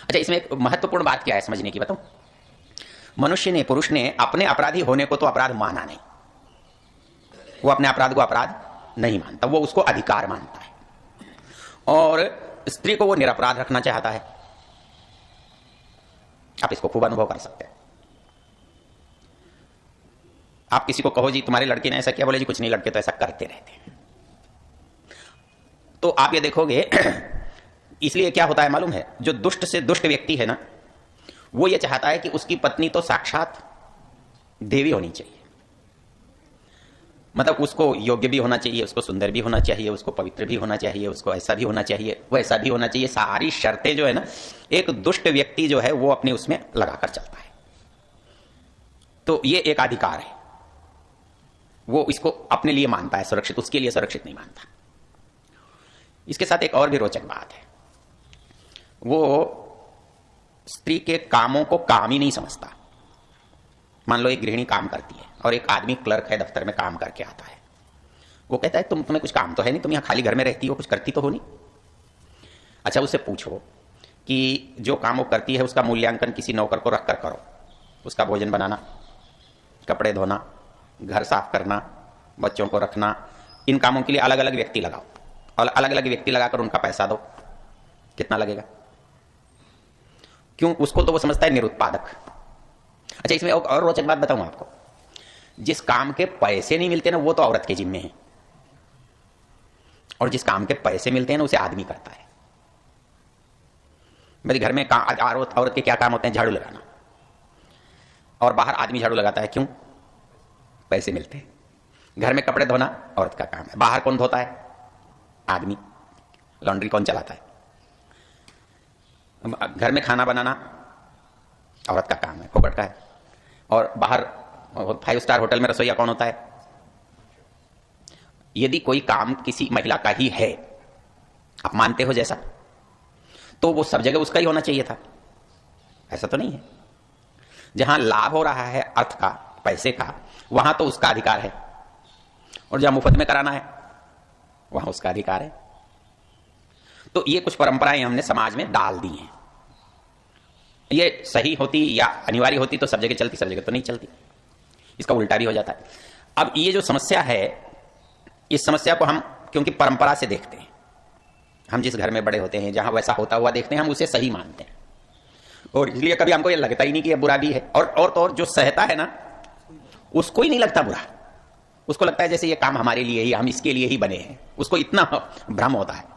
अच्छा, इसमें एक महत्वपूर्ण बात क्या है समझने की, बताऊं? मनुष्य ने, पुरुष ने अपने अपराधी होने को तो अपराध माना नहीं, वो अपने अपराध को अपराध नहीं मानता, वो उसको अधिकार मानता है। और स्त्री को वो निरपराध रखना चाहता है। आप इसको खूब अनुभव कर सकते हैं। आप किसी को कहो जी तुम्हारे लड़के ने ऐसा किया, बोले जी कुछ नहीं, लड़के तो ऐसा करते रहते हैं। तो आप ये देखोगे इसलिए क्या होता है मालूम है, जो दुष्ट से दुष्ट व्यक्ति है ना, वो ये चाहता है कि उसकी पत्नी तो साक्षात देवी होनी चाहिए। मतलब उसको योग्य भी होना चाहिए, उसको सुंदर भी होना चाहिए, उसको पवित्र भी होना चाहिए, उसको ऐसा भी होना चाहिए, वैसा भी होना चाहिए। सारी शर्तें जो है ना, एक दुष्ट व्यक्ति जो है वो अपने उसमें लगाकर चलता है। तो ये एक अधिकार है, वो इसको अपने लिए मानता है सुरक्षित, उसके लिए सुरक्षित नहीं मानता। इसके साथ एक और भी रोचक बात है, वो स्त्री के कामों को काम ही नहीं समझता। मान लो एक गृहिणी काम करती है और एक आदमी क्लर्क है, दफ्तर में काम करके आता है। वो कहता है तुम्हें कुछ काम तो है नहीं, तुम यहाँ खाली घर में रहती हो, कुछ करती तो हो नहीं। अच्छा, उससे पूछो कि जो काम वो करती है उसका मूल्यांकन किसी नौकर को रख कर करो। उसका भोजन बनाना, कपड़े धोना, घर साफ करना, बच्चों को रखना, इन कामों के लिए अलग अलग व्यक्ति लगाओ और अलग अलग व्यक्ति लगाकर उनका पैसा दो। कितना लगेगा? क्यों? उसको तो वो समझता है निरुत्पादक। अच्छा, इसमें और रोचक बात बताऊं आपको, जिस काम के पैसे नहीं मिलते ना, वो तो औरत के जिम्मे है, और जिस काम के पैसे मिलते हैं ना, उसे आदमी करता है। मेरे घर में औरत के क्या काम होते हैं? झाड़ू लगाना। और बाहर आदमी झाड़ू लगाता है, क्यों? पैसे मिलते हैं। घर में कपड़े धोना औरत का काम है, बाहर कौन धोता है? आदमी। लॉन्ड्री कौन चलाता है? घर में खाना बनाना औरत का काम है, फोकट का है। और बाहर 5 स्टार होटल में रसोईया कौन होता है? यदि कोई काम किसी महिला का ही है, आप मानते हो जैसा, तो वो सब जगह उसका ही होना चाहिए था। ऐसा तो नहीं है। जहां लाभ हो रहा है अर्थ का, पैसे का, वहां तो उसका अधिकार है, और जहां मुफ्त में कराना है वहां उसका अधिकार है। तो ये कुछ परंपराएं हमने समाज में डाल दी हैं। ये सही होती या अनिवार्य होती तो सब जगह चलती, सब जगह तो नहीं चलती। इसका उल्टा भी हो जाता है। अब ये जो समस्या है, इस समस्या को हम क्योंकि परंपरा से देखते हैं, हम जिस घर में बड़े होते हैं, जहां वैसा होता हुआ देखते हैं, हम उसे सही मानते हैं, और इसलिए कभी हमको ये लगता ही नहीं कि ये बुरा भी है। और तो और जो सहता है ना, उसको ही नहीं लगता बुरा। उसको लगता है जैसे ये काम हमारे लिए ही, हम इसके लिए ही बने हैं। उसको इतना भ्रम होता है।